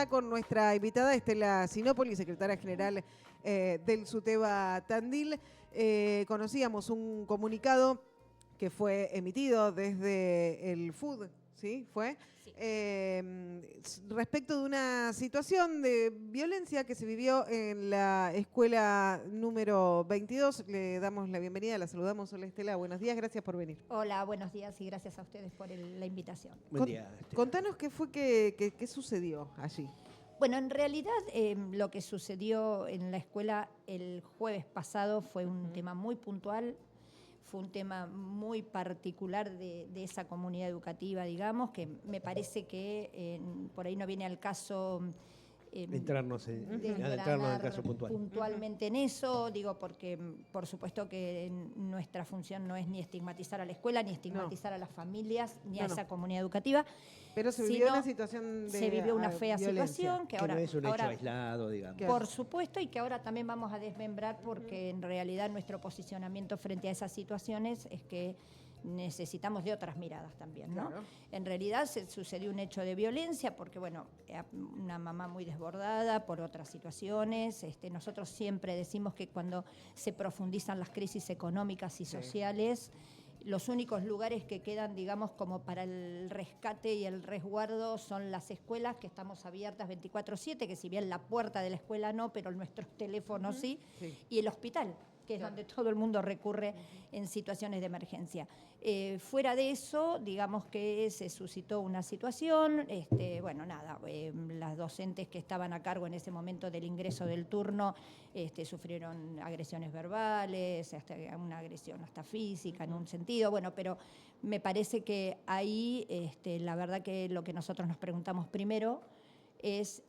ya con nuestra invitada Estela Sinopoli, secretaria general del SUTEBA Tandil. Conocíamos un comunicado que fue emitido desde el FUD, ¿sí? Sí. Respecto de una situación de violencia que se vivió en la escuela número 22. Le damos la bienvenida, la saludamos. Hola Estela, buenos días, gracias por venir. Hola, buenos días y gracias a ustedes por la invitación. Buen día, Estela. Contanos qué fue qué sucedió allí. Bueno, en realidad lo que sucedió en la escuela el jueves pasado fue un tema muy puntual. Fue un tema muy particular de esa comunidad educativa, digamos, que me parece que por ahí no viene al caso adentrarnos en el caso puntual. Puntualmente en eso, digo, porque por supuesto que nuestra función no es ni estigmatizar a la escuela, ni estigmatizar a las familias, ni a esa comunidad educativa. Pero se vivió una situación de se vivió una fea violencia. situación que ahora no es un hecho aislado, digamos. Por supuesto, y que ahora también vamos a desmembrar, porque en realidad nuestro posicionamiento frente a esas situaciones es que necesitamos de otras miradas también, ¿no? Claro. En realidad sucedió un hecho de violencia porque, bueno, una mamá muy desbordada por otras situaciones. Nosotros siempre decimos que cuando se profundizan las crisis económicas y sociales, los únicos lugares que quedan, digamos, como para el rescate y el resguardo son las escuelas, que estamos abiertas 24/7, que si bien la puerta de la escuela no, pero nuestros teléfonos sí, y el hospital, que es donde todo el mundo recurre en situaciones de emergencia. Fuera de eso, digamos que se suscitó una situación, bueno, nada, las docentes que estaban a cargo en ese momento del ingreso del turno sufrieron agresiones verbales, hasta una agresión hasta física en un sentido, bueno, pero me parece que ahí la verdad que lo que nosotros nos preguntamos primero es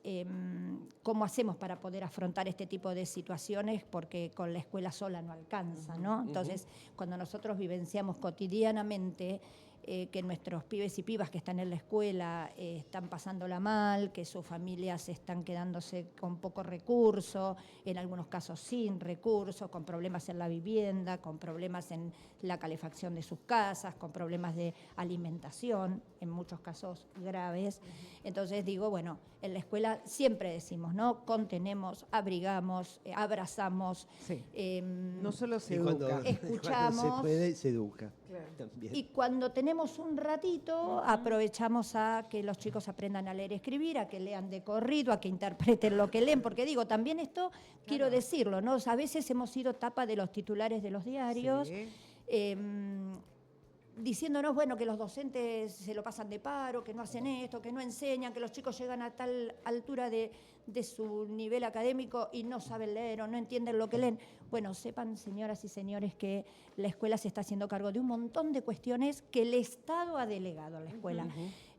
cómo hacemos para poder afrontar este tipo de situaciones, porque con la escuela sola no alcanza, ¿no? Entonces, cuando nosotros vivenciamos cotidianamente que nuestros pibes y pibas que están en la escuela están pasándola mal, que sus familias están quedándose con poco recurso, en algunos casos sin recursos, con problemas en la vivienda, con problemas en la calefacción de sus casas, con problemas de alimentación, en muchos casos graves. Entonces digo, bueno, en la escuela siempre decimos, ¿no? Contenemos, abrigamos, abrazamos. Sí. No solo se educa. Escuchamos. Cuando se puede, se educa. Claro. También. Y cuando tenemos un ratito, aprovechamos a que los chicos aprendan a leer y escribir, a que lean de corrido, a que interpreten lo que leen, porque digo, también esto, quiero decirlo, ¿no? A veces hemos sido tapa de los titulares de los diarios, diciéndonos, bueno, que los docentes se lo pasan de paro, que no hacen esto, que no enseñan, que los chicos llegan a tal altura de su nivel académico y no saben leer o no entienden lo que leen. Bueno, sepan, señoras y señores, que la escuela se está haciendo cargo de un montón de cuestiones que el Estado ha delegado a la escuela.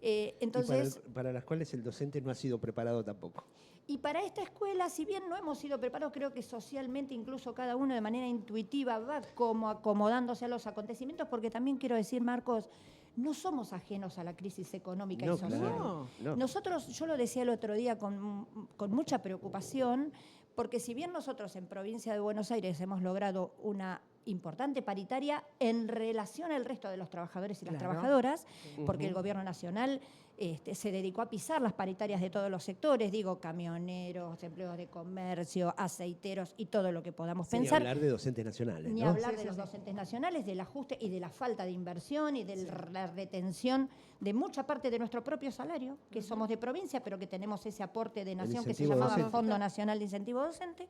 Entonces, y para las cuales el docente no ha sido preparado tampoco. Y para esta escuela, si bien no hemos sido preparados, creo que socialmente incluso cada uno de manera intuitiva va como acomodándose a los acontecimientos, porque también quiero decir, Marcos, no somos ajenos a la crisis económica y social. Claro, no. Nosotros, yo lo decía el otro día con mucha preocupación, porque si bien nosotros en Provincia de Buenos Aires hemos logrado una importante paritaria en relación al resto de los trabajadores y las trabajadoras, porque el Gobierno Nacional se dedicó a pisar las paritarias de todos los sectores, digo, camioneros, empleos de comercio, aceiteros y todo lo que podamos pensar. Ni hablar de docentes nacionales, Ni ¿no? hablar de los docentes nacionales, del ajuste y de la falta de inversión y de la retención de mucha parte de nuestro propio salario, que somos de provincia, pero que tenemos ese aporte de nación que se llamaba Fondo Nacional de Incentivo Docente.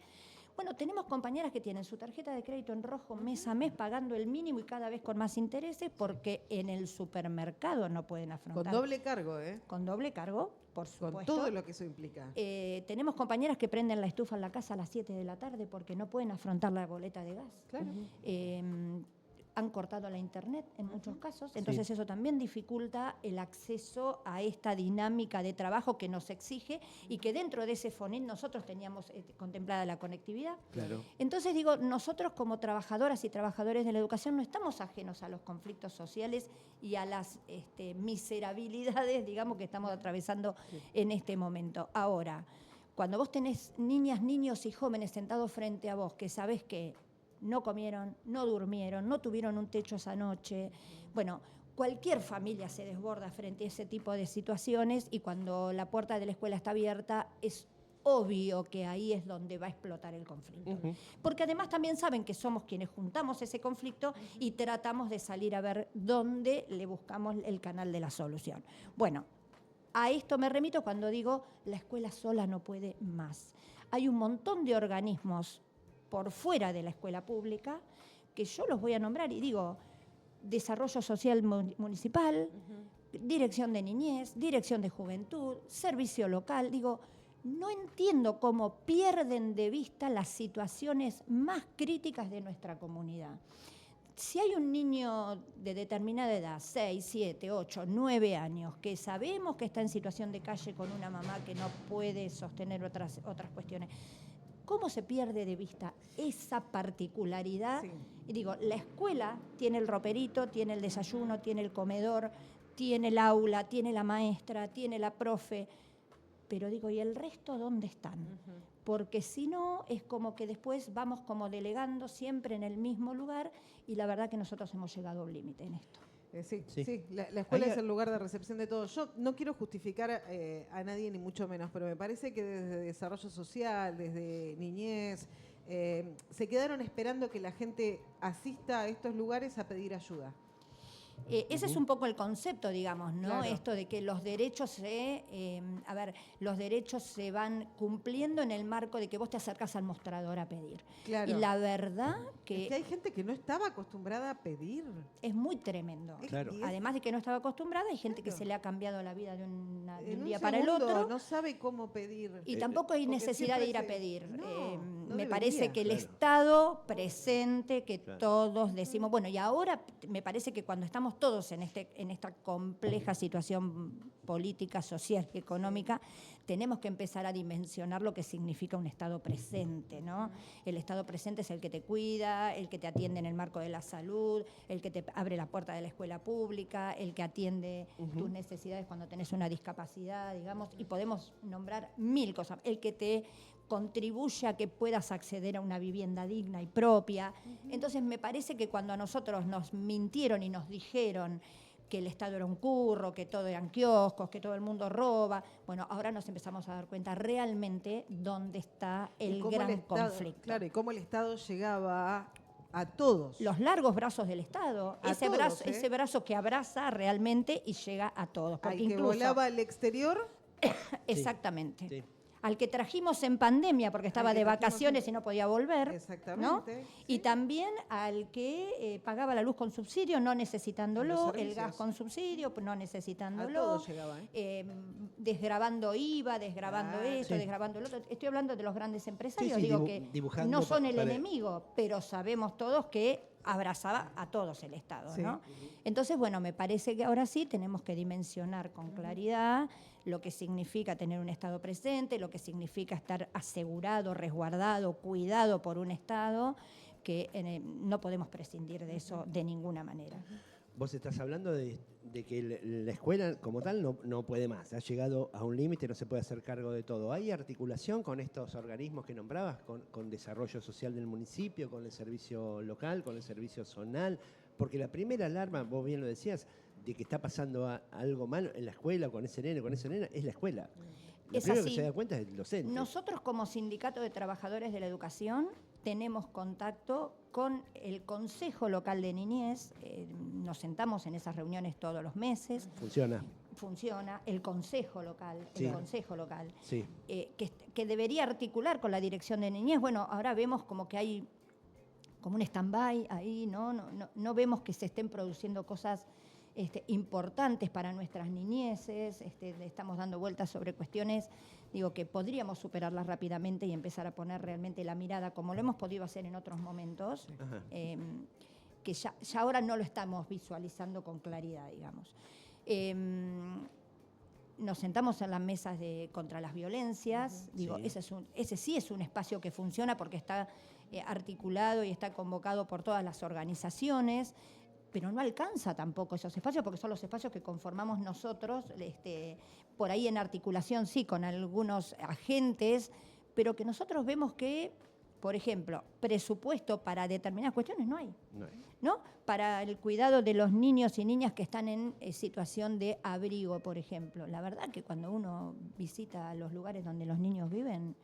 Bueno, tenemos compañeras que tienen su tarjeta de crédito en rojo mes a mes pagando el mínimo y cada vez con más intereses porque en el supermercado no pueden afrontar. Con doble cargo, ¿eh? Con doble cargo, por supuesto. Con todo lo que eso implica. Tenemos compañeras que prenden la estufa en la casa a las 7 de la tarde porque no pueden afrontar la boleta de gas. Claro. Han cortado la internet en muchos casos, entonces eso también dificulta el acceso a esta dinámica de trabajo que nos exige y que dentro de ese FONIT nosotros teníamos contemplada la conectividad. Claro. Entonces digo, nosotros como trabajadoras y trabajadores de la educación no estamos ajenos a los conflictos sociales y a las miserabilidades, digamos, que estamos atravesando en este momento. Ahora, cuando vos tenés niñas, niños y jóvenes sentados frente a vos, que sabés que no comieron, no durmieron, no tuvieron un techo esa noche. Bueno, cualquier familia se desborda frente a ese tipo de situaciones y cuando la puerta de la escuela está abierta es obvio que ahí es donde va a explotar el conflicto. Porque además también saben que somos quienes juntamos ese conflicto y tratamos de salir a ver dónde le buscamos el canal de la solución. Bueno, a esto me remito cuando digo la escuela sola no puede más. Hay un montón de organismos por fuera de la escuela pública que yo los voy a nombrar y digo Desarrollo Social Municipal, Dirección de Niñez, Dirección de Juventud, Servicio Local, digo, no entiendo cómo pierden de vista las situaciones más críticas de nuestra comunidad. Si hay un niño de determinada edad, 6, 7, 8, 9 años, que sabemos que está en situación de calle con una mamá que no puede sostener otras cuestiones, ¿cómo se pierde de vista esa particularidad? Sí. Y digo, la escuela tiene el roperito, tiene el desayuno, tiene el comedor, tiene el aula, tiene la maestra, tiene la profe, pero digo, ¿y el resto dónde están? Porque si no, es como que después vamos como delegando siempre en el mismo lugar y la verdad que nosotros hemos llegado a un límite en esto. Sí. La escuela es el lugar de recepción de todo. Yo no quiero justificar a nadie, ni mucho menos, pero me parece que desde desarrollo social, desde niñez, se quedaron esperando que la gente asista a estos lugares a pedir ayuda. Ese es un poco el concepto, digamos, ¿no? Claro. Esto de que los derechos los derechos se van cumpliendo en el marco de que vos te acercas al mostrador a pedir. Claro. Y la verdad que... Es que hay gente que no estaba acostumbrada a pedir. Es muy tremendo. Claro. Además de que no estaba acostumbrada, hay gente que se le ha cambiado la vida de un día para el otro. No sabe cómo pedir. Y tampoco hay necesidad de ir a pedir. No me debería. Parece que el Estado presente, que todos decimos, bueno, y ahora me parece que cuando estamos todos en esta compleja situación política, social y económica, tenemos que empezar a dimensionar lo que significa un Estado presente, ¿no? El Estado presente es el que te cuida, el que te atiende en el marco de la salud, el que te abre la puerta de la escuela pública, el que atiende tus necesidades cuando tenés una discapacidad, digamos, y podemos nombrar 1000 cosas. El que te contribuye a que puedas acceder a una vivienda digna y propia. Entonces me parece que cuando a nosotros nos mintieron y nos dijeron que el Estado era un curro, que todo eran kioscos, que todo el mundo roba, bueno, ahora nos empezamos a dar cuenta realmente dónde está el gran conflicto. Claro, y cómo el Estado llegaba a todos. Los largos brazos del Estado, ese brazo que abraza realmente y llega a todos. Porque al que volaba al exterior. Exactamente. Sí. Al que trajimos en pandemia porque estaba de vacaciones y no podía volver. Exactamente. ¿No? Sí. Y también al que pagaba la luz con subsidio, no necesitándolo, el gas con subsidio, no necesitándolo. A todos llegaba. Desgravando IVA, desgravando esto, desgravando lo otro. Estoy hablando de los grandes empresarios, digo que no son el enemigo, pero sabemos todos que abrazaba a todos el Estado, ¿no? Entonces, bueno, me parece que ahora sí tenemos que dimensionar con claridad lo que significa tener un Estado presente, lo que significa estar asegurado, resguardado, cuidado por un Estado, que no podemos prescindir de eso de ninguna manera. Vos estás hablando de que la escuela como tal no puede más, ha llegado a un límite, no se puede hacer cargo de todo. ¿Hay articulación con estos organismos que nombrabas, con desarrollo social del municipio, con el servicio local, con el servicio zonal? Porque la primera alarma, vos bien lo decías, de que está pasando algo malo en la escuela, con ese nene, con esa nena, es la escuela. Lo primero que se da cuenta es el docente. Nosotros como Sindicato de Trabajadores de la Educación tenemos contacto con el Consejo Local de Niñez, nos sentamos en esas reuniones todos los meses. Funciona el Consejo Local, sí. Que debería articular con la Dirección de Niñez. Bueno, ahora vemos como que hay como un stand-by ahí, no vemos que se estén produciendo cosas importantes para nuestras niñeces, estamos dando vueltas sobre cuestiones, digo, que podríamos superarlas rápidamente y empezar a poner realmente la mirada, como lo hemos podido hacer en otros momentos, que ya ahora no lo estamos visualizando con claridad, digamos. Nos sentamos en las mesas contra las violencias, digo, ese sí es un espacio que funciona porque está articulado y está convocado por todas las organizaciones, pero no alcanza tampoco esos espacios porque son los espacios que conformamos nosotros, por ahí en articulación sí con algunos agentes, pero que nosotros vemos que por ejemplo, presupuesto para determinadas cuestiones no hay. No hay. ¿No? Para el cuidado de los niños y niñas que están en situación de abrigo, por ejemplo. La verdad que cuando uno visita los lugares donde los niños viven,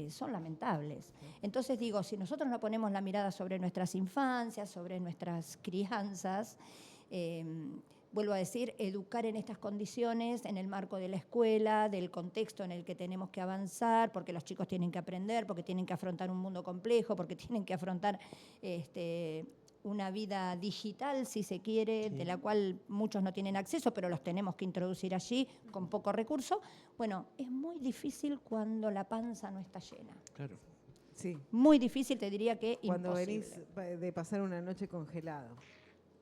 son lamentables. Entonces digo, si nosotros no ponemos la mirada sobre nuestras infancias, sobre nuestras crianzas, vuelvo a decir, educar en estas condiciones, en el marco de la escuela, del contexto en el que tenemos que avanzar, porque los chicos tienen que aprender, porque tienen que afrontar un mundo complejo, porque tienen que afrontar una vida digital, si se quiere, de la cual muchos no tienen acceso, pero los tenemos que introducir allí con poco recurso. Bueno, es muy difícil cuando la panza no está llena. Claro. Sí. Muy difícil, te diría que Cuando imposible. venís de pasar una noche congelado.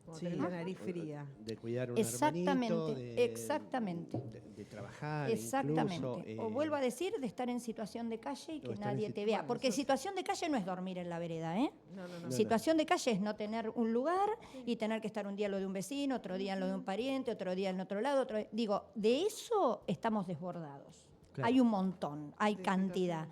Cuando Sí. tenés la nariz fría. De cuidar un Exactamente, hermanito, exactamente. de trabajar Exactamente. incluso. O vuelvo a decir, de estar en situación de calle y que estar en nadie te vea. Bueno, Porque eso- situación de calle no es dormir en la vereda, ¿eh? No. Situación de calle es no tener un lugar y tener que estar un día en lo de un vecino, otro día en lo de un pariente, otro día en otro lado. Digo, de eso estamos desbordados. Claro. Hay un montón, hay De cantidad.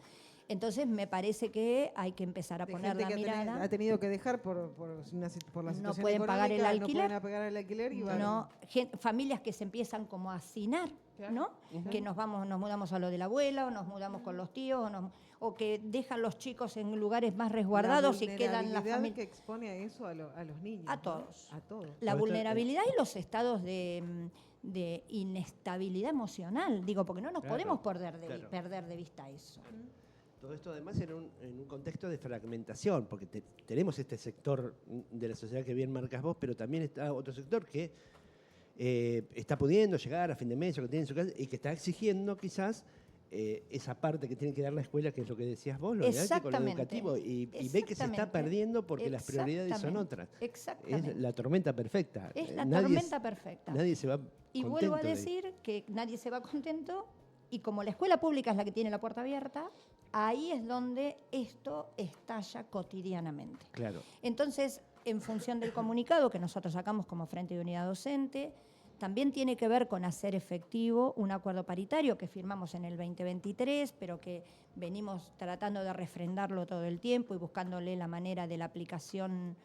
Entonces me parece que hay que empezar a De poner gente la que mirada. ha tenido que dejar por la situación No pueden pagar el económica, alquiler. No pueden pagar el alquiler y van. No, familias que se empiezan como a hacinar, Claro. ¿no? Que nos mudamos a lo de la abuela, o nos mudamos con los tíos, o que dejan los chicos en lugares más resguardados y quedan las vulnerabilidad familias. que expone a eso a los niños. A ¿no? todos. A todos. La Por esto, vulnerabilidad y los estados de inestabilidad emocional, digo, porque no nos Claro, podemos claro. perder de vista eso. Todo esto además en un contexto de fragmentación, porque tenemos este sector de la sociedad que bien marcas vos, pero también está otro sector que está pudiendo llegar a fin de mes o que tiene en su casa y que está exigiendo quizás esa parte que tiene que dar la escuela, que es lo que decías vos, lo didáctico, lo educativo, y ve que se está Exactamente. perdiendo porque las prioridades son otras. Exactamente. Es la tormenta perfecta. Es la Nadie tormenta perfecta. Nadie se va Y contento vuelvo a de ahí. decir que nadie se va contento y como la escuela pública es la que tiene la puerta abierta, ahí es donde esto estalla cotidianamente. Claro. Entonces, en función del comunicado que nosotros sacamos como Frente de Unidad Docente, también tiene que ver con hacer efectivo un acuerdo paritario que firmamos en el 2023, pero que venimos tratando de refrendarlo todo el tiempo y buscándole la manera de la aplicación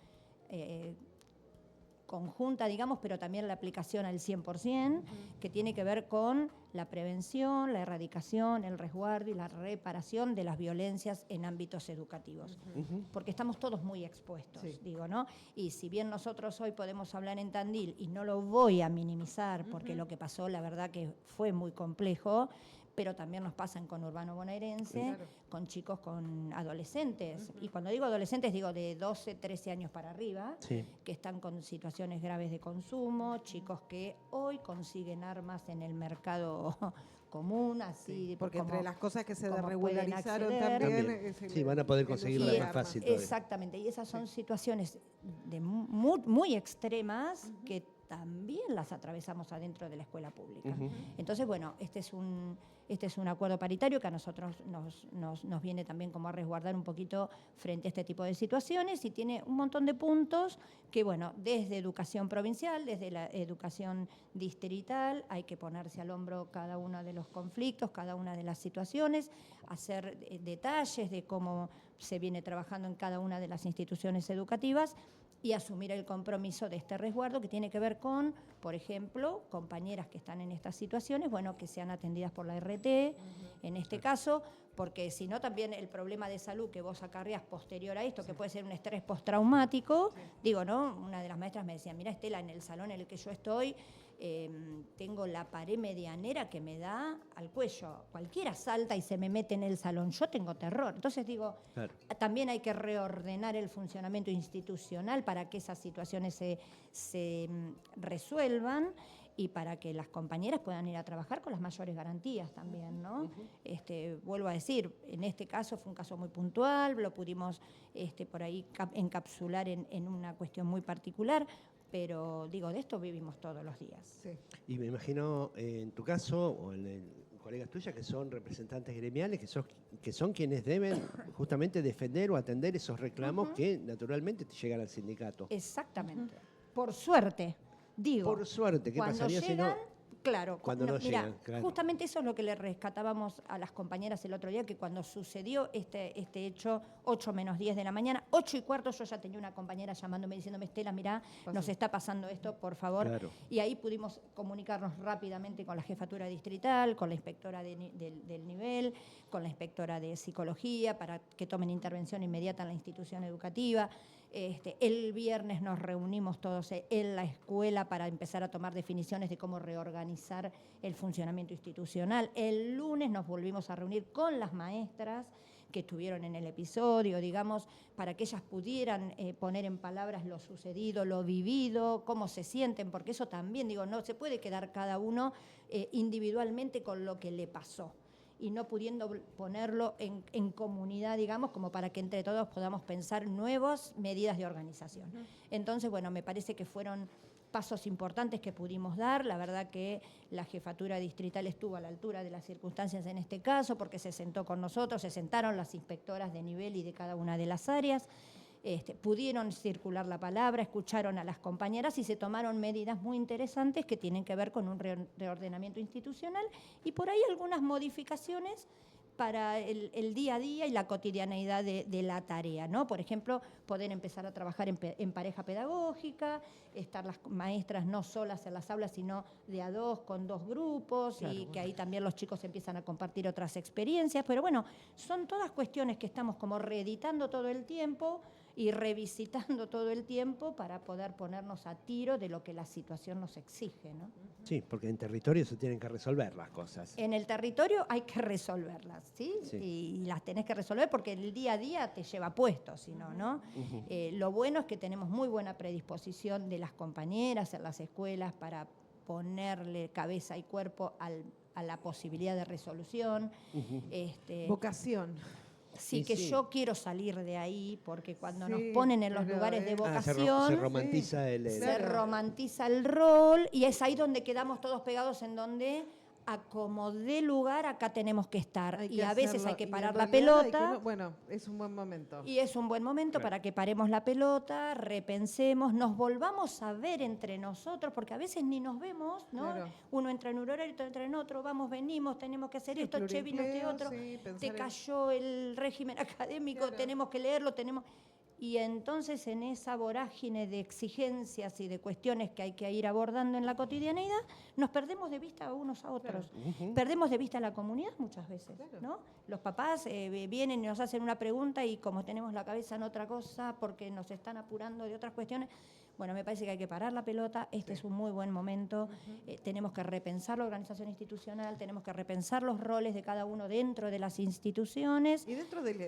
conjunta, digamos, pero también la aplicación al 100%, que tiene que ver con la prevención, la erradicación, el resguardo y la reparación de las violencias en ámbitos educativos. Porque estamos todos muy expuestos, Sí. digo, ¿no? Y si bien nosotros hoy podemos hablar en Tandil, y no lo voy a minimizar, porque lo que pasó, la verdad que fue muy complejo, pero también nos pasa en conurbano bonaerense, Claro. con chicos, con adolescentes. Y cuando digo adolescentes, digo de 12, 13 años para arriba, Sí. que están con situaciones graves de consumo, chicos que hoy consiguen armas en el mercado común, así. Sí, porque como- entre las cosas que se como regularizaron pueden acceder. también. También. Sí, van a poder conseguirla Y más fácil todavía. exactamente, y esas son situaciones muy, muy extremas que también las atravesamos adentro de la escuela pública. Entonces, bueno, este es un acuerdo paritario que a nosotros nos viene también como a resguardar un poquito frente a este tipo de situaciones y tiene un montón de puntos que, bueno, desde educación provincial, desde la educación distrital, hay que ponerse al hombro cada uno de los conflictos, cada una de las situaciones, hacer detalles de cómo se viene trabajando en cada una de las instituciones educativas y asumir el compromiso de este resguardo que tiene que ver con, por ejemplo, compañeras que están en estas situaciones, bueno, que sean atendidas por la RT, en este caso, porque si no también el problema de salud que vos acarreás posterior a esto, que puede ser un estrés postraumático, digo, ¿no? Una de las maestras me decía, mira Estela, en el salón en el que yo estoy, tengo la pared medianera que me da al cuello. Cualquiera salta y se me mete en el salón. Yo tengo terror. Entonces digo, Claro. también hay que reordenar el funcionamiento institucional para que esas situaciones se resuelvan y para que las compañeras puedan ir a trabajar con las mayores garantías también, ¿no? Vuelvo a decir, en este caso fue un caso muy puntual, lo pudimos por ahí encapsular en una cuestión muy particular, pero digo, de esto vivimos todos los días. Sí. Y me imagino en tu caso o en el colegas tuyas que son representantes gremiales, que son quienes deben justamente defender o atender esos reclamos que naturalmente te llegan al sindicato. Exactamente. Por suerte, digo. Por suerte, ¿qué cuando pasaría si no? llegan, Claro, cuando no mira, llegan. Claro. justamente eso es lo que le rescatábamos a las compañeras el otro día, que cuando sucedió este hecho, 8 menos 10 de la mañana, 8:15, yo ya tenía una compañera llamándome diciéndome, Estela, mirá, nos está pasando esto, por favor. Claro. Y ahí pudimos comunicarnos rápidamente con la jefatura distrital, con la inspectora del nivel, con la inspectora de psicología, para que tomen intervención inmediata en la institución educativa. El viernes nos reunimos todos en la escuela para empezar a tomar definiciones de cómo reorganizar el funcionamiento institucional. El lunes nos volvimos a reunir con las maestras que estuvieron en el episodio, digamos, para que ellas pudieran poner en palabras lo sucedido, lo vivido, cómo se sienten, porque eso también, digo, no se puede quedar cada uno individualmente con lo que le pasó y no pudiendo ponerlo en comunidad, digamos, como para que entre todos podamos pensar nuevas medidas de organización. Entonces, bueno, me parece que fueron pasos importantes que pudimos dar. La verdad que la jefatura distrital estuvo a la altura de las circunstancias en este caso, porque se sentó con nosotros, se sentaron las inspectoras de nivel y de cada una de las áreas, pudieron circular la palabra, escucharon a las compañeras y se tomaron medidas muy interesantes que tienen que ver con un reordenamiento institucional y por ahí algunas modificaciones para el día a día y la cotidianeidad de la tarea, ¿no? Por ejemplo, poder empezar a trabajar en pareja pedagógica, estar las maestras no solas en las aulas, sino de a dos, con 2 grupos, claro, y que ahí también los chicos empiezan a compartir otras experiencias. Pero bueno, son todas cuestiones que estamos como reeditando todo el tiempo y revisitando todo el tiempo para poder ponernos a tiro de lo que la situación nos exige, ¿no? Sí, porque en territorio se tienen que resolver las cosas. En el territorio hay que resolverlas, ¿sí? Sí. Y las tenés que resolver porque el día a día te lleva puesto, si no, ¿no? Lo bueno es que tenemos muy buena predisposición de las compañeras en las escuelas para ponerle cabeza y cuerpo a la posibilidad de resolución. Vocación. Sí, que sí. Yo quiero salir de ahí, porque cuando Sí, nos ponen en los lugares de vocación, se romantiza se romantiza el rol, y es ahí donde quedamos todos pegados, en donde a como dé lugar, acá tenemos que estar. Y a veces hay que parar la pelota. Bueno, es un buen momento. Y es un buen momento para que paremos la pelota, repensemos, nos volvamos a ver entre nosotros, porque a veces ni nos vemos, ¿no? Claro. Uno entra en un horario, otro entra en otro, vamos, venimos, tenemos que hacer esto, che, vino este otro, te cayó el régimen académico, tenemos que leerlo, Y entonces en esa vorágine de exigencias y de cuestiones que hay que ir abordando en la cotidianeidad, nos perdemos de vista unos a otros. Claro. Perdemos de vista a la comunidad muchas veces, ¿no? Los papás vienen y nos hacen una pregunta y como tenemos la cabeza en otra cosa porque nos están apurando de otras cuestiones, bueno, me parece que hay que parar la pelota, es un muy buen momento, tenemos que repensar la organización institucional, tenemos que repensar los roles de cada uno dentro de las instituciones. Y dentro del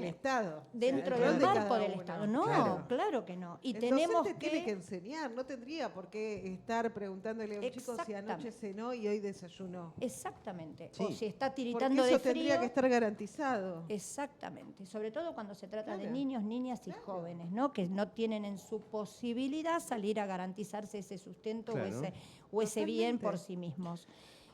Estado. Dentro del marco del Estado. No, claro que no. Y entonces tenemos tiene que enseñar, no tendría por qué estar preguntándole a un chico si anoche cenó y hoy desayunó. Exactamente. Sí. O si está tiritando porque eso de frío. tendría que estar garantizado. Exactamente. Sobre todo cuando se trata de niños, niñas y jóvenes, ¿no? Que no tienen en su posibilidad salir a garantizarse ese sustento o ese bien por sí mismos.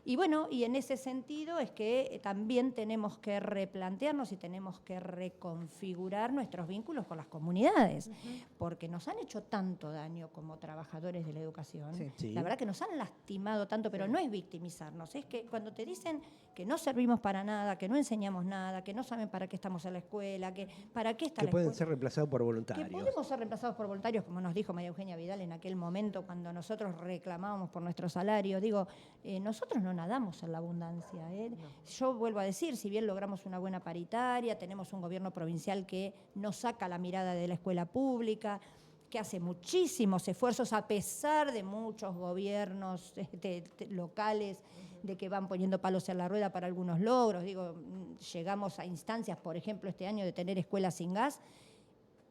Y bueno, y en ese sentido es que también tenemos que replantearnos y tenemos que reconfigurar nuestros vínculos con las comunidades, porque nos han hecho tanto daño como trabajadores de la educación. Sí. La verdad que nos han lastimado tanto, pero no es victimizarnos, es que cuando te dicen que no servimos para nada, que no enseñamos nada, que no saben para qué estamos en la escuela, que para qué está la escuela. Que pueden ser reemplazados por voluntarios. Que podemos ser reemplazados por voluntarios, como nos dijo María Eugenia Vidal en aquel momento cuando nosotros reclamábamos por nuestro salario. Digo, nosotros no nadamos en la abundancia. No. Yo vuelvo a decir, si bien logramos una buena paritaria, tenemos un gobierno provincial que no saca la mirada de la escuela pública, que hace muchísimos esfuerzos a pesar de muchos gobiernos locales de que van poniendo palos en la rueda para algunos logros. Digo, llegamos a instancias, por ejemplo, este año de tener escuelas sin gas,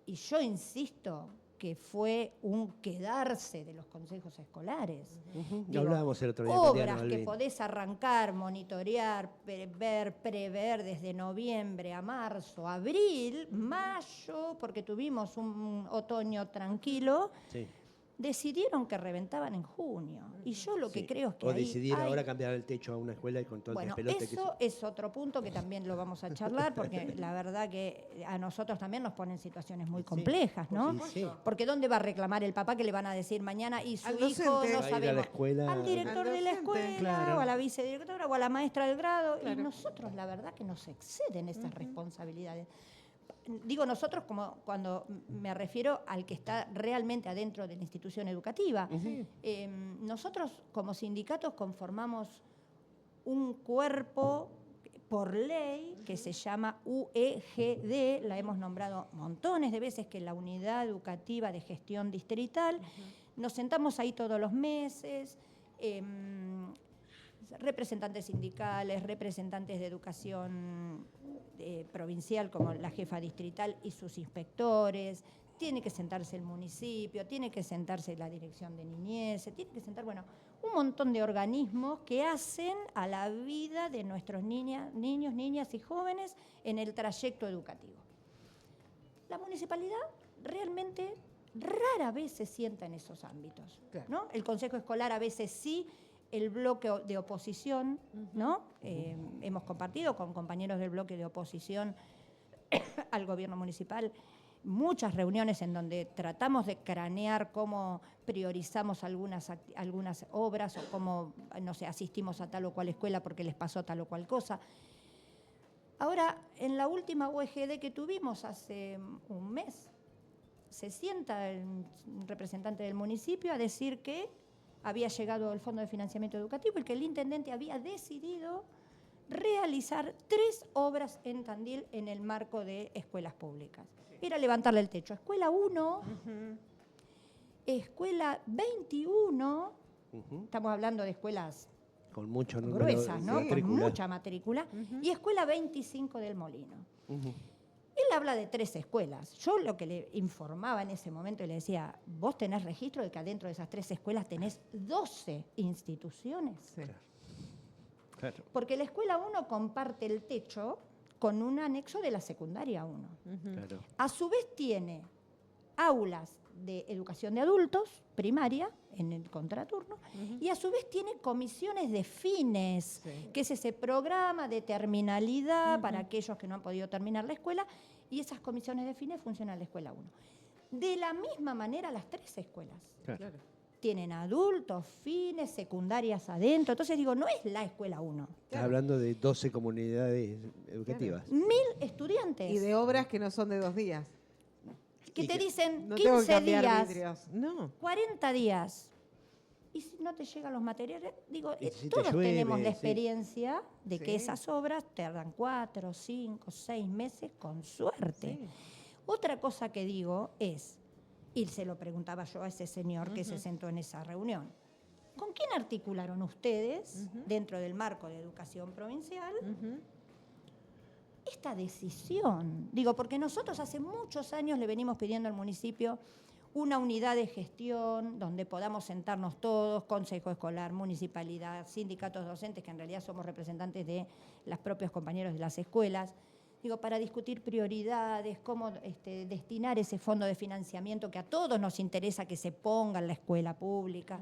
y yo insisto que fue un quedarse de los consejos escolares. Digo, hablábamos el otro día. Obras que podés arrancar, monitorear, prever desde noviembre a marzo, abril, mayo, porque tuvimos un otoño tranquilo. Sí. decidieron que reventaban en junio. Y yo lo que creo es que o decidir ahora cambiar el techo a una escuela y con todo el despelote eso es otro punto que también lo vamos a charlar, porque la verdad que a nosotros también nos ponen situaciones muy complejas, ¿no? Sí. Porque ¿dónde va a reclamar el papá que le van a decir mañana y su Al hijo docente. no Va a ir a la sabemos? escuela, Al director de la escuela, claro. o a la vicedirectora, o a la maestra del grado. Claro. Y nosotros, la verdad, que nos exceden esas responsabilidades. Digo nosotros como cuando me refiero al que está realmente adentro de la institución educativa. Nosotros como sindicatos conformamos un cuerpo por ley que se llama UEGD, la hemos nombrado montones de veces, que es la Unidad Educativa de Gestión Distrital. Nos sentamos ahí todos los meses, representantes sindicales, representantes de educación provincial como la jefa distrital y sus inspectores, tiene que sentarse el municipio, tiene que sentarse la dirección de niñez, tiene que sentar, un montón de organismos que hacen a la vida de nuestros niños, niñas y jóvenes en el trayecto educativo. La municipalidad realmente rara vez se sienta en esos ámbitos, ¿no? El consejo escolar a veces sí, el bloque de oposición, ¿no? Hemos compartido con compañeros del bloque de oposición al gobierno municipal muchas reuniones en donde tratamos de cranear cómo priorizamos algunas obras o cómo, no sé, asistimos a tal o cual escuela porque les pasó tal o cual cosa. Ahora, en la última UEGD que tuvimos hace un mes, se sienta el representante del municipio a decir que había llegado el Fondo de Financiamiento Educativo y que el intendente había decidido realizar 3 obras en Tandil en el marco de escuelas públicas. Era levantarle el techo. Escuela 1, Escuela 21, estamos hablando de escuelas con mucho gruesas, ¿no? Con mucha matrícula, y Escuela 25 del Molino. Él habla de 3 escuelas. Yo lo que le informaba en ese momento y le decía, vos tenés registro de que adentro de esas 3 escuelas tenés 12 instituciones. Sí. Claro. Porque la escuela 1 comparte el techo con un anexo de la secundaria 1. Claro. A su vez tiene aulas de educación de adultos, primaria, en el contraturno, y a su vez tiene comisiones de fines, que es ese programa de terminalidad para aquellos que no han podido terminar la escuela, y esas comisiones de fines funcionan en la escuela 1. De la misma manera las 3 escuelas. Claro. Tienen adultos, fines, secundarias adentro. Entonces digo, no es la escuela 1. Estás hablando de 12 comunidades educativas. 1000 estudiantes. Y de obras que no son de 2 días. Que te dicen No tengo que 15 cambiar días, vidrios. No. 40 días. Y si no te llegan los materiales, digo, Y si te todos llueve, tenemos la sí. experiencia de que Sí. esas obras tardan 4, 5, 6 meses con suerte. Sí. Otra cosa que digo es, y se lo preguntaba yo a ese señor que se sentó en esa reunión, ¿con quién articularon ustedes, dentro del marco de educación provincial, esta decisión? Digo, porque nosotros hace muchos años le venimos pidiendo al municipio una unidad de gestión donde podamos sentarnos todos, consejo escolar, municipalidad, sindicatos docentes, que en realidad somos representantes de los propios compañeros de las escuelas, digo, para discutir prioridades, cómo destinar ese fondo de financiamiento que a todos nos interesa que se ponga en la escuela pública.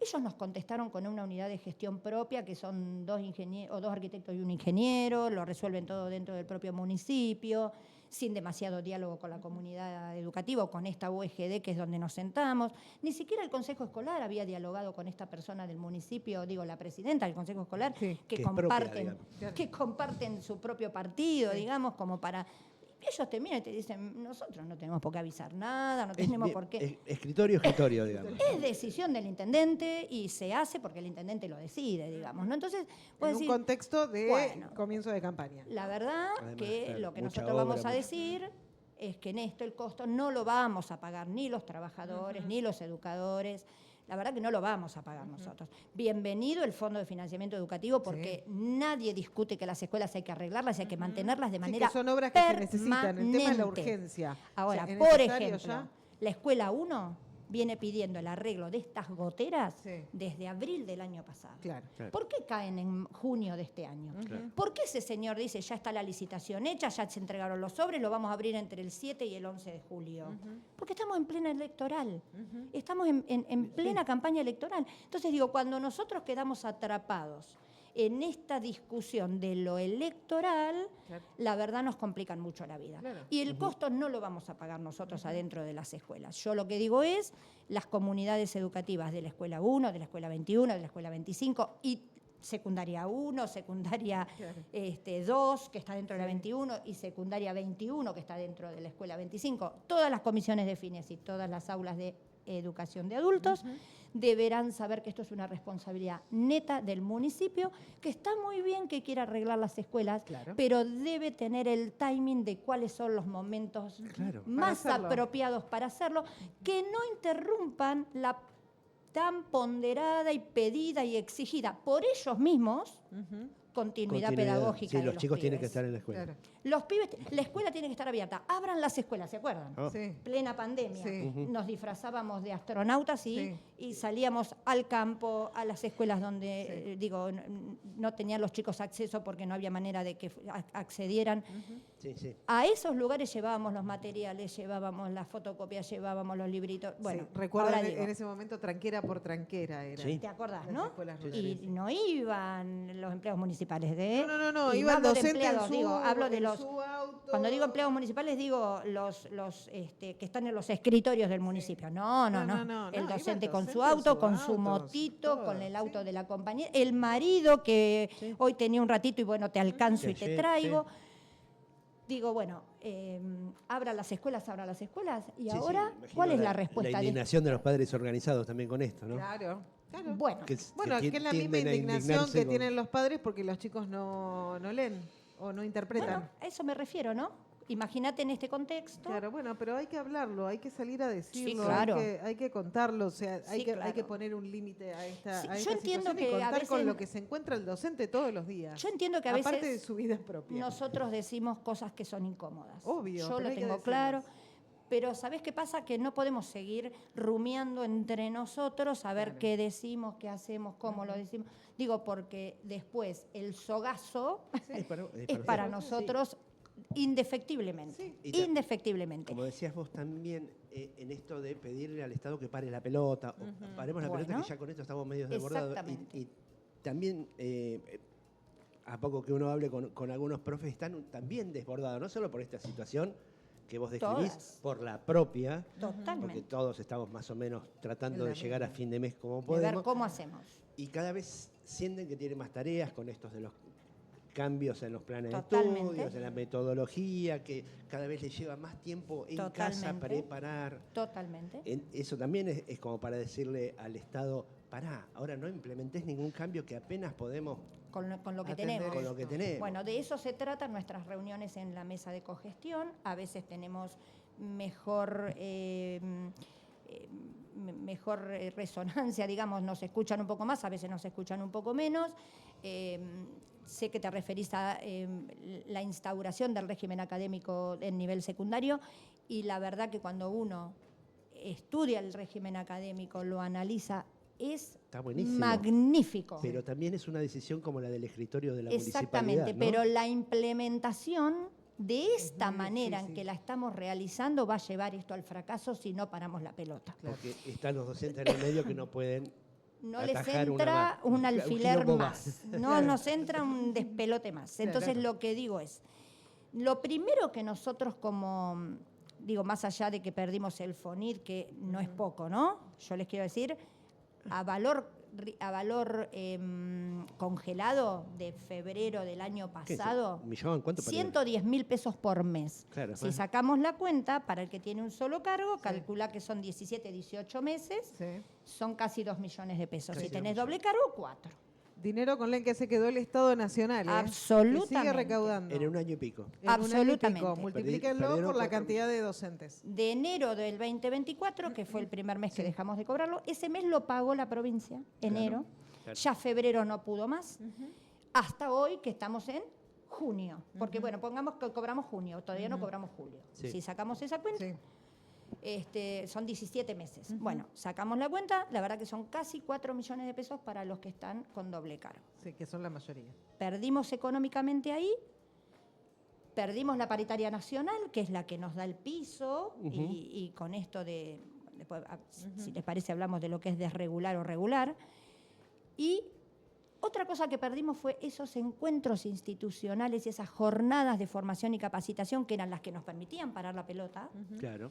Ellos nos contestaron con una unidad de gestión propia, que son 2 arquitectos y un ingeniero, lo resuelven todo dentro del propio municipio, sin demasiado diálogo con la comunidad educativa o con esta UEGD, que es donde nos sentamos. Ni siquiera el Consejo Escolar había dialogado con esta persona del municipio, digo, la presidenta del Consejo Escolar, Sí. Que es propia, que comparten su propio partido, digamos, como para... Ellos te miran y te dicen, nosotros no tenemos por qué avisar nada, no tenemos por qué... Escritorio, digamos. Es decisión del intendente y se hace porque el intendente lo decide, digamos, ¿no? Entonces, En un contexto de comienzo de campaña. La verdad Además, que claro, lo que mucha nosotros vamos obra, a decir es que en esto el costo no lo vamos a pagar ni los trabajadores, ni los educadores. La verdad que no lo vamos a pagar nosotros. Bienvenido el Fondo de Financiamiento Educativo, porque nadie discute que las escuelas hay que arreglarlas y hay que mantenerlas de manera que son obras que se necesitan. El tema es la permanente. urgencia. Ahora, O sea, es por necesario ejemplo, ya. la escuela 1 viene pidiendo el arreglo de estas goteras Sí. desde abril del año pasado. Claro. Claro. ¿Por qué caen en junio de este año? Claro. ¿Por qué ese señor dice, ya está la licitación hecha, ya se entregaron los sobres, lo vamos a abrir entre el 7 y el 11 de julio? Porque estamos en plena electoral, estamos en plena campaña electoral. Entonces digo, cuando nosotros quedamos atrapados en esta discusión de lo electoral, Claro. la verdad nos complican mucho la vida. Claro. Y el costo no lo vamos a pagar nosotros adentro de las escuelas. Yo lo que digo es, las comunidades educativas de la escuela 1, de la escuela 21, de la escuela 25 y secundaria 1, secundaria Claro. 2, que está dentro de la 21, y secundaria 21, que está dentro de la escuela 25. Todas las comisiones de fines y todas las aulas de educación de adultos deberán saber que esto es una responsabilidad neta del municipio, que está muy bien que quiera arreglar las escuelas, Claro. pero debe tener el timing de cuáles son los momentos Claro. más Para hacerlo. apropiados para hacerlo, que no interrumpan la tan ponderada y pedida y exigida por ellos mismos continuidad pedagógica Sí, de los chicos tienen que pibes. estar en la escuela. Claro. Los pibes, la escuela tiene que estar abierta. Abran las escuelas, ¿se acuerdan? Oh. Sí. Plena pandemia. Sí. Nos disfrazábamos de astronautas Sí. y salíamos al campo, a las escuelas donde, no tenían los chicos acceso porque no había manera de que accedieran. Sí, sí. A esos lugares llevábamos los materiales, llevábamos las fotocopias, llevábamos los libritos. Bueno, Sí, recuerdo ahora en, digo, en ese momento tranquera por tranquera era. Sí. ¿te acordás, Las no? escuelas Y rurales. no iban los empleados municipales de... No, y iba el hablo de docente en empleados, su, digo, hablo de en los... su auto. Cuando digo empleados municipales, digo los que están en los escritorios del municipio. No. No, El iba el docente con su docente en auto, su con su auto, motito, todo, con el auto sí. de la compañera. El marido que Sí. hoy tenía un ratito y bueno, te alcanzo Que y te ayer, traigo. Digo, bueno, abra las escuelas. Y Sí, sí, ahora, imagino ¿cuál es la respuesta? La de indignación de los padres organizados también con esto, ¿no? Claro. Bueno, Que Bueno, que es la misma tienden a indignación indignarse que con- tienen los padres porque los chicos no leen o no interpretan. bueno, a eso me refiero, ¿no? Imagínate en este contexto. Claro, bueno, pero hay que hablarlo, hay que salir a decirlo, claro. hay que contarlo, o sea, hay Sí, que claro. poner un límite a esta, Sí, a yo esta entiendo situación y que a contar con veces- lo que se encuentra el docente todos los días. Yo entiendo que a Aparte veces de su vida propia. nosotros decimos cosas que son incómodas. Obvio, Yo pero lo hay que tengo decirlas. claro. Pero ¿sabés qué pasa? Que no podemos seguir rumiando entre nosotros a ver Claro. qué decimos, qué hacemos, cómo lo decimos. Digo, porque después el sogazo es para nosotros indefectiblemente. Sí. Y Indefectiblemente. Como decías vos también, en esto de pedirle al Estado que pare la pelota, o paremos la pelota, Bueno. que ya con esto estamos medio desbordados. Exactamente. Y también, a poco que uno hable con algunos profes, están también desbordados, no solo por esta situación que vos describís, Todas. por la propia, porque Totalmente. todos estamos más o menos tratando En de la llegar a misma. fin de mes como De ver podemos. cómo hacemos. Y cada vez sienten que tienen más tareas con estos de los cambios en los planes Totalmente. de estudios, en la metodología, que cada vez les lleva más tiempo en casa Totalmente. preparar. Totalmente. Eso también es como para decirle al Estado, pará, ahora no implementes ningún cambio que apenas podemos Con lo que Atender tenemos. con lo que tenemos. Bueno, de eso se tratan nuestras reuniones en la mesa de cogestión. A veces tenemos mejor resonancia, digamos, nos escuchan un poco más, a veces nos escuchan un poco menos. Sé que te referís a la instauración del régimen académico en nivel secundario y la verdad que cuando uno estudia el régimen académico, lo analiza, es Está buenísimo. magnífico. Pero también es una decisión como la del escritorio de la Exactamente, municipalidad, ¿no? pero la implementación de esta Ujú, manera sí, en sí. que la estamos realizando va a llevar esto al fracaso si no paramos la pelota. Porque están los docentes en el medio que no pueden No les atajar entra un alfiler quilombo más, no nos entra un despelote más. Entonces Claro. lo que digo es, lo primero que nosotros como, digo, más allá de que perdimos el FONID, que no es poco, ¿no? Yo les quiero decir, a valor congelado de febrero del año ¿Qué es? pasado, ¿Un millón? ¿Cuánto perdieron? 110.000 pesos por mes. Claro, Si más. sacamos la cuenta, para el que tiene un solo cargo, calcula que son 17, 18 meses, Sí. son casi 2 millones de pesos. Casi Si tenés 2 doble cargo, 4. Dinero con el que se quedó el Estado Nacional. Que sigue Absolutamente. recaudando. En un año y pico. En un año y Absolutamente. pico. Multiplíquenlo Perdieron por la 4 cantidad de docentes. De enero del 2024, que fue el primer mes que dejamos de cobrarlo, ese mes lo pagó la provincia, enero. claro. Ya febrero no pudo más. Hasta hoy, que estamos en junio. Porque, bueno, pongamos que cobramos junio, todavía no cobramos julio. Sí. Si sacamos esa cuenta, Sí. son 17 meses. Bueno, sacamos la cuenta, la verdad que son casi 4 millones de pesos para los que están con doble cargo. Sí, que son la mayoría. Perdimos económicamente ahí, perdimos la paritaria nacional, que es la que nos da el piso, y con esto después, si les parece, hablamos de lo que es desregular o regular. Y otra cosa que perdimos fue esos encuentros institucionales y esas jornadas de formación y capacitación que eran las que nos permitían parar la pelota. Claro.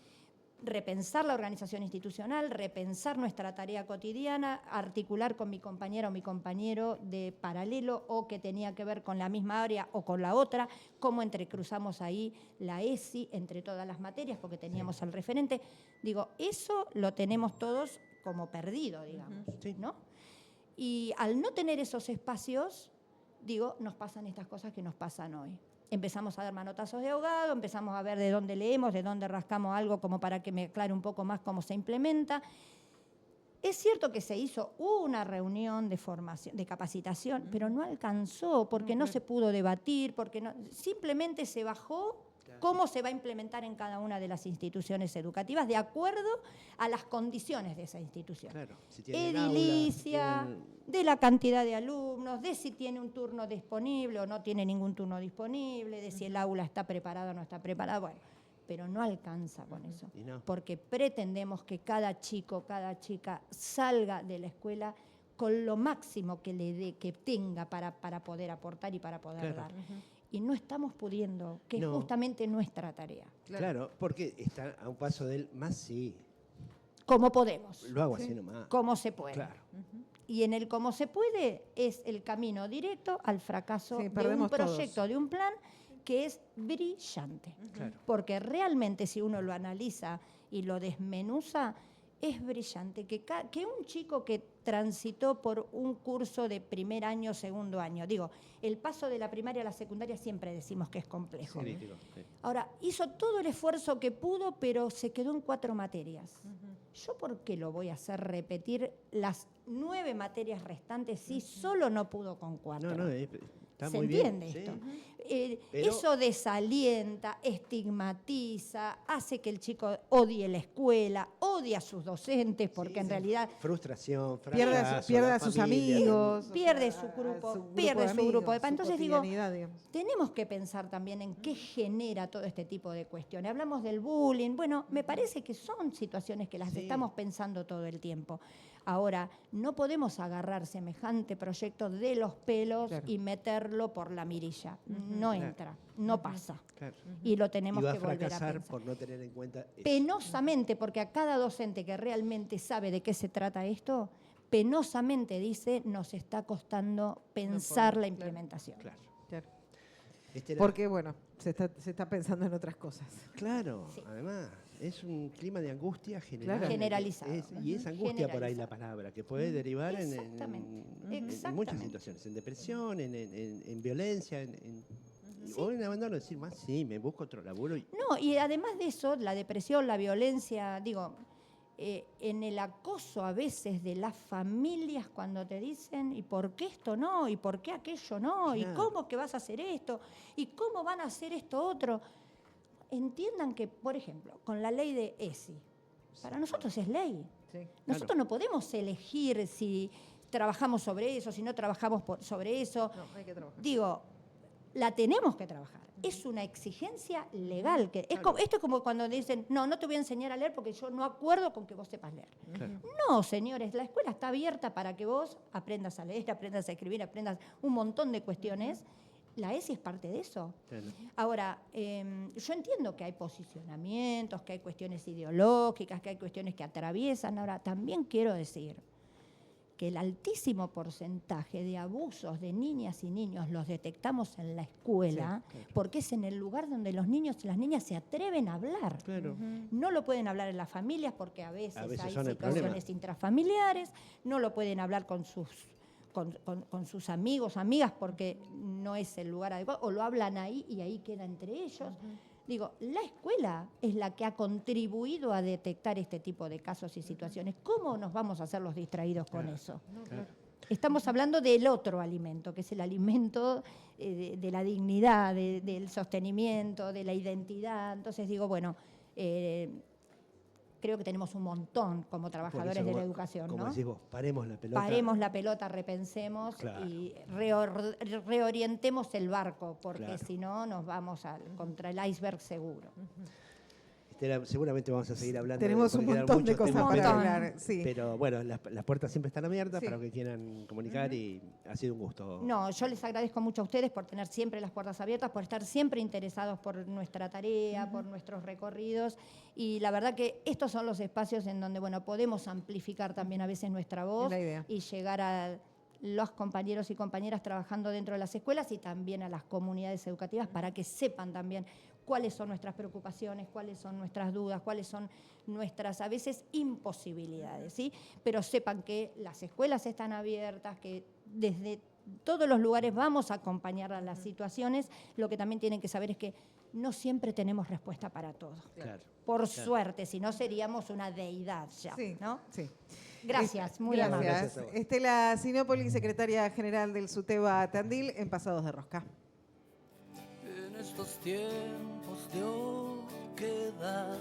Repensar la organización institucional, repensar nuestra tarea cotidiana, articular con mi compañera o mi compañero de paralelo o que tenía que ver con la misma área o con la otra, cómo entrecruzamos ahí la ESI entre todas las materias, porque teníamos el referente. Digo, eso lo tenemos todos como perdido, digamos, ¿no? Y al no tener esos espacios, digo, nos pasan estas cosas que nos pasan hoy. Empezamos a dar manotazos de ahogado, empezamos a ver de dónde leemos, de dónde rascamos algo como para que me aclare un poco más cómo se implementa. Es cierto que se hizo una reunión de formación, de capacitación, pero no alcanzó porque no se pudo debatir, porque simplemente se bajó cómo se va a implementar en cada una de las instituciones educativas de acuerdo a las condiciones de esa institución. Claro, si tienen edilicia, aula, de la cantidad de alumnos, de si tiene un turno disponible o no tiene ningún turno disponible, de si el aula está preparada o no está preparada, bueno, pero no alcanza con eso, porque pretendemos que cada chico, cada chica salga de la escuela con lo máximo que le dé, que tenga para poder aportar y para poder dar. Y no estamos pudiendo, que es justamente nuestra tarea. Claro, porque está a un paso del más sí. Como podemos. Lo hago así nomás. Como se puede. Claro. Y en el cómo se puede es el camino directo al fracaso de un proyecto, todos. de un plan que es brillante. Claro. Porque realmente si uno lo analiza y lo desmenuza, es brillante que un chico que transitó por un curso de primer año, segundo año, digo, el paso de la primaria a la secundaria siempre decimos que es complejo. Sí. Ahora, hizo todo el esfuerzo que pudo, pero se quedó en 4 materias. ¿Yo por qué lo voy a hacer repetir las 9 materias restantes si solo no pudo con 4? Está ¿Se muy entiende bien, esto? Pero eso desalienta, estigmatiza, hace que el chico odie la escuela, odie a sus docentes, porque en realidad frustración, pierde a sus amigos, pierde su grupo, pierde su grupo de paz. Entonces digo, digamos, tenemos que pensar también en qué genera todo este tipo de cuestiones. Hablamos del bullying, bueno, me parece que son situaciones que las estamos pensando todo el tiempo. Ahora, no podemos agarrar semejante proyecto de los pelos y meterlo por la mirilla. No entra, no pasa. Claro. Y lo tenemos va que a volver a fracasar pensar. por no tener en cuenta eso. Penosamente, porque a cada docente que realmente sabe de qué se trata esto, penosamente dice, nos está costando pensar la implementación. Claro. Porque, bueno, se está pensando en otras cosas. Claro, además, es un clima de angustia generalizado. Y es angustia por ahí la palabra, que puede derivar en muchas situaciones, en depresión, en violencia, o en abandono, decir, más sí, me busco otro laburo. No, y además de eso, la depresión, la violencia, digo, en el acoso a veces de las familias cuando te dicen, ¿y por qué esto no? ¿Y por qué aquello no? ¿Y cómo que vas a hacer esto? ¿Y cómo van a hacer esto otro? Entiendan que, por ejemplo, con la ley de ESI, para nosotros es ley. Nosotros no podemos elegir si trabajamos sobre eso, si no trabajamos sobre eso. No, hay que trabajar. Digo, la tenemos que trabajar. Es una exigencia legal. Esto es como cuando dicen, no te voy a enseñar a leer porque yo no acuerdo con que vos sepas leer. No, señores, la escuela está abierta para que vos aprendas a leer, aprendas a escribir, aprendas un montón de cuestiones. La ESI es parte de eso. Ahora, yo entiendo que hay posicionamientos, que hay cuestiones ideológicas, que hay cuestiones que atraviesan. Ahora, también quiero decir que el altísimo porcentaje de abusos de niñas y niños los detectamos en la escuela, porque es en el lugar donde los niños y las niñas se atreven a hablar. No lo pueden hablar en las familias porque a veces hay situaciones intrafamiliares, no lo pueden hablar con sus amigos, amigas, porque no es el lugar adecuado, o lo hablan ahí y ahí queda entre ellos. Digo, la escuela es la que ha contribuido a detectar este tipo de casos y situaciones. ¿Cómo nos vamos a hacer los distraídos con eso? Estamos hablando del otro alimento, que es el alimento de la dignidad, del sostenimiento, de la identidad. Entonces digo, bueno, creo que tenemos un montón como trabajadores de la educación, como ¿no? decís vos, paremos la pelota. Paremos la pelota, repensemos y reorientemos el barco, porque si no nos vamos contra el iceberg seguro. Estela, seguramente vamos a seguir hablando. Tenemos un montón de cosas para hablar. Sí. Pero bueno, las puertas siempre están abiertas para los que quieran comunicar y ha sido un gusto. No, yo les agradezco mucho a ustedes por tener siempre las puertas abiertas, por estar siempre interesados por nuestra tarea, por nuestros recorridos. Y la verdad que estos son los espacios en donde podemos amplificar también a veces nuestra voz y llegar a los compañeros y compañeras trabajando dentro de las escuelas y también a las comunidades educativas para que sepan también cuáles son nuestras preocupaciones, cuáles son nuestras dudas, cuáles son nuestras, a veces, imposibilidades, ¿sí? Pero sepan que las escuelas están abiertas, que desde todos los lugares vamos a acompañar a las situaciones. Lo que también tienen que saber es que no siempre tenemos respuesta para todo. Claro. Por suerte, si no seríamos una deidad ya, ¿no? Sí. Gracias, muy amable. Gracias. Estela Sinopoli, secretaria general del SUTEBA Tandil, en Pasados de Rosca. En estos tiempos de oquedad